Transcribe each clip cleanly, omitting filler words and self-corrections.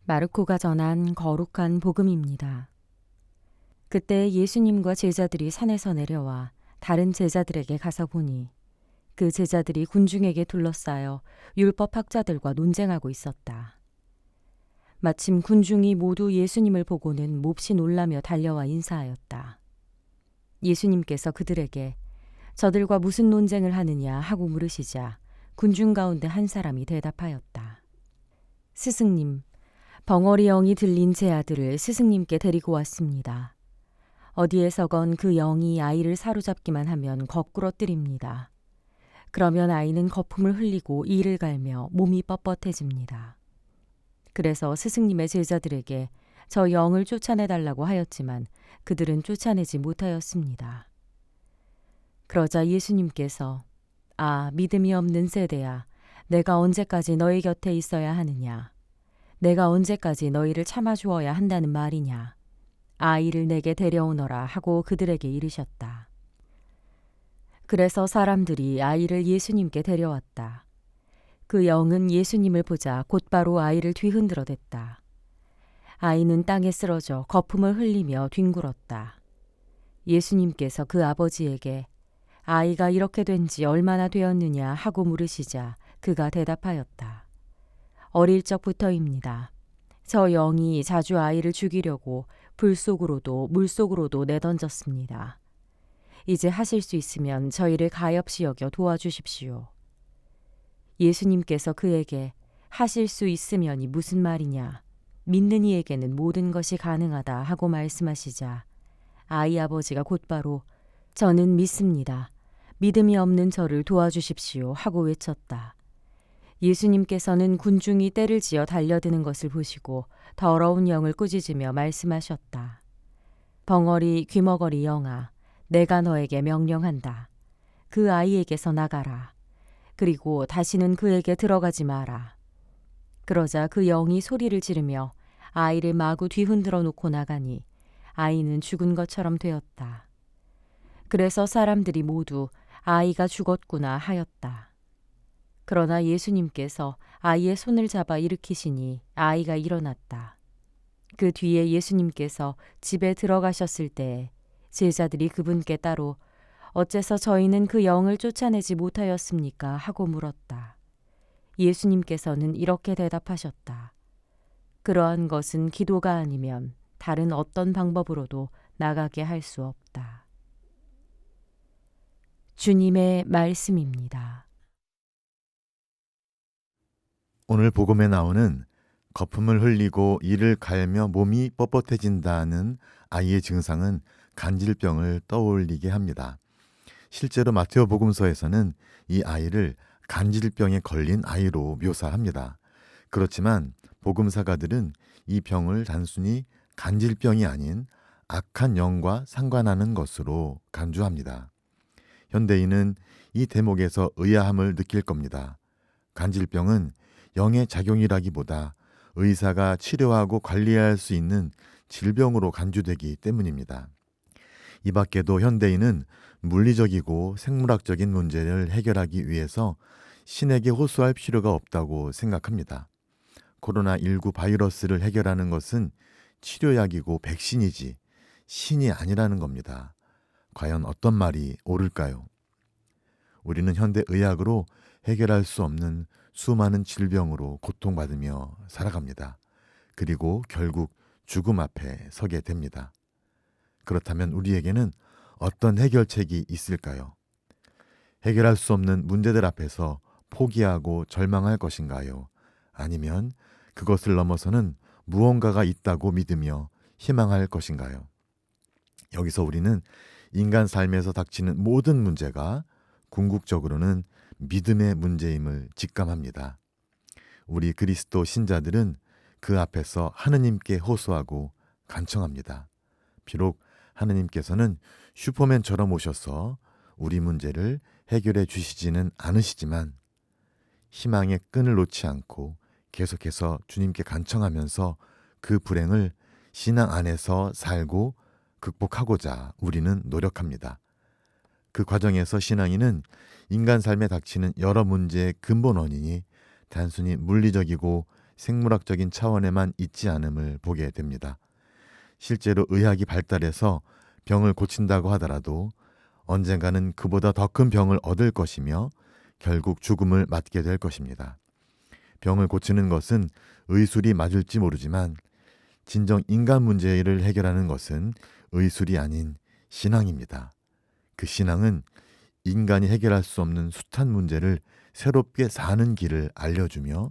마르코가 전한 거룩한 복음입니다. 그때 예수님과 제자들이 산에서 내려와 다른 제자들에게 가서 보니 그 제자들이 군중에게 둘러싸여 율법학자들과 논쟁하고 있었다. 마침 군중이 모두 예수님을 보고는 몹시 놀라며 달려와 인사하였다. 예수님께서 그들에게 저들과 무슨 논쟁을 하느냐 하고 물으시자 군중 가운데 한 사람이 대답하였다. 스승님, 벙어리 영이 들린 제 아들을 스승님께 데리고 왔습니다. 어디에서건 그 영이 아이를 사로잡기만 하면 거꾸로 뜨립니다. 그러면 아이는 거품을 흘리고 이를 갈며 몸이 뻣뻣해집니다. 그래서 스승님의 제자들에게 저 영을 쫓아내달라고 하였지만 그들은 쫓아내지 못하였습니다. 그러자 예수님께서 믿음이 없는 세대야, 내가 언제까지 너희 곁에 있어야 하느냐? 내가 언제까지 너희를 참아주어야 한다는 말이냐? 아이를 내게 데려오너라 하고 그들에게 이르셨다. 그래서 사람들이 아이를 예수님께 데려왔다. 그 영은 예수님을 보자 곧바로 아이를 뒤흔들어 댔다. 아이는 땅에 쓰러져 거품을 흘리며 뒹굴었다. 예수님께서 그 아버지에게 아이가 이렇게 된 지 얼마나 되었느냐 하고 물으시자 그가 대답하였다. 어릴 적부터입니다. 저 영이 자주 아이를 죽이려고 불 속으로도 물 속으로도 내던졌습니다. 이제 하실 수 있으면 저희를 가엾이 여겨 도와주십시오. 예수님께서 그에게 하실 수 있으면이 무슨 말이냐? 믿는 이에게는 모든 것이 가능하다 하고 말씀하시자 아이 아버지가 곧바로 저는 믿습니다. 믿음이 없는 저를 도와주십시오 하고 외쳤다. 예수님께서는 군중이 떼를 지어 달려드는 것을 보시고 더러운 영을 꾸짖으며 말씀하셨다. 벙어리 귀머거리 영아, 내가 너에게 명령한다. 그 아이에게서 나가라. 그리고 다시는 그에게 들어가지 마라. 그러자 그 영이 소리를 지르며 아이를 마구 뒤흔들어 놓고 나가니 아이는 죽은 것처럼 되었다. 그래서 사람들이 모두 아이가 죽었구나 하였다. 그러나 예수님께서 아이의 손을 잡아 일으키시니 아이가 일어났다. 그 뒤에 예수님께서 집에 들어가셨을 때에 제자들이 그분께 따로 어째서 저희는 그 영을 쫓아내지 못하였습니까? 하고 물었다. 예수님께서는 이렇게 대답하셨다. 그러한 것은 기도가 아니면 다른 어떤 방법으로도 나가게 할 수 없다. 주님의 말씀입니다. 오늘 복음에 나오는 거품을 흘리고 이를 갈며 몸이 뻣뻣해진다는 아이의 증상은 간질병을 떠올리게 합니다. 실제로 마테오 복음서에서는 이 아이를 간질병에 걸린 아이로 묘사합니다. 그렇지만 복음사가들은 이 병을 단순히 간질병이 아닌 악한 영과 상관하는 것으로 간주합니다. 현대인은 이 대목에서 의아함을 느낄 겁니다. 간질병은 영의 작용이라기보다 의사가 치료하고 관리할 수 있는 질병으로 간주되기 때문입니다. 이 밖에도 현대인은 물리적이고 생물학적인 문제를 해결하기 위해서 신에게 호소할 필요가 없다고 생각합니다. 코로나19 바이러스를 해결하는 것은 치료약이고 백신이지 신이 아니라는 겁니다. 과연 어떤 말이 옳을까요? 우리는 현대 의학으로 해결할 수 없는 수많은 질병으로 고통받으며 살아갑니다. 그리고 결국 죽음 앞에 서게 됩니다. 그렇다면 우리에게는 어떤 해결책이 있을까요? 해결할 수 없는 문제들 앞에서 포기하고 절망할 것인가요? 아니면 그것을 넘어서는 무언가가 있다고 믿으며 희망할 것인가요? 여기서 우리는 인간 삶에서 닥치는 모든 문제가 궁극적으로는 믿음의 문제임을 직감합니다. 우리 그리스도 신자들은 그 앞에서 하느님께 호소하고 간청합니다. 비록 하느님께서는 슈퍼맨처럼 오셔서 우리 문제를 해결해 주시지는 않으시지만 희망의 끈을 놓지 않고 계속해서 주님께 간청하면서 그 불행을 신앙 안에서 살고 극복하고자 우리는 노력합니다. 그 과정에서 신앙인은 인간 삶에 닥치는 여러 문제의 근본 원인이 단순히 물리적이고 생물학적인 차원에만 있지 않음을 보게 됩니다. 실제로 의학이 발달해서 병을 고친다고 하더라도 언젠가는 그보다 더 큰 병을 얻을 것이며 결국 죽음을 맞게 될 것입니다. 병을 고치는 것은 의술이 맞을지 모르지만 진정 인간 문제를 해결하는 것은 의술이 아닌 신앙입니다. 그 신앙은 인간이 해결할 수 없는 숱한 문제를 새롭게 사는 길을 알려주며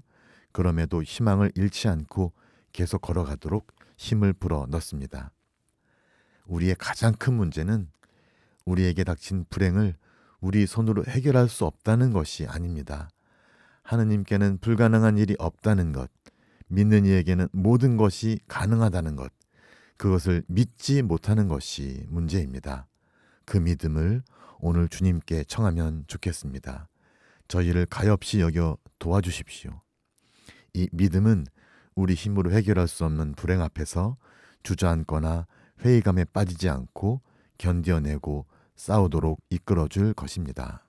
그럼에도 희망을 잃지 않고 계속 걸어가도록 힘을 불어 넣습니다. 우리의 가장 큰 문제는 우리에게 닥친 불행을 우리 손으로 해결할 수 없다는 것이 아닙니다. 하느님께는 불가능한 일이 없다는 것, 믿는 이에게는 모든 것이 가능하다는 것, 그것을 믿지 못하는 것이 문제입니다. 그 믿음을 오늘 주님께 청하면 좋겠습니다. 저희를 가엾이 여겨 도와주십시오. 이 믿음은 우리 힘으로 해결할 수 없는 불행 앞에서 주저앉거나 회의감에 빠지지 않고 견뎌내고 싸우도록 이끌어줄 것입니다.